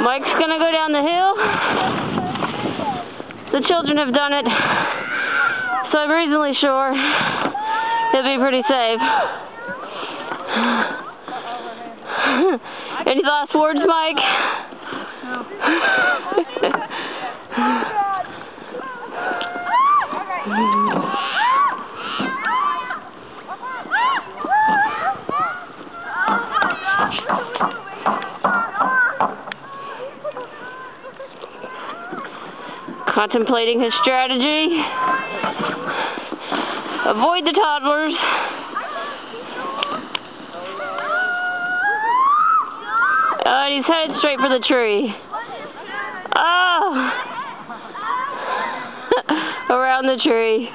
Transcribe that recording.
Mike's gonna go down the hill. The children have done it, so I'm reasonably sure he'll be pretty safe. Any last words, Mike? Contemplating his strategy. Avoid the toddlers. And he's headed straight for the tree. Oh! Around the tree.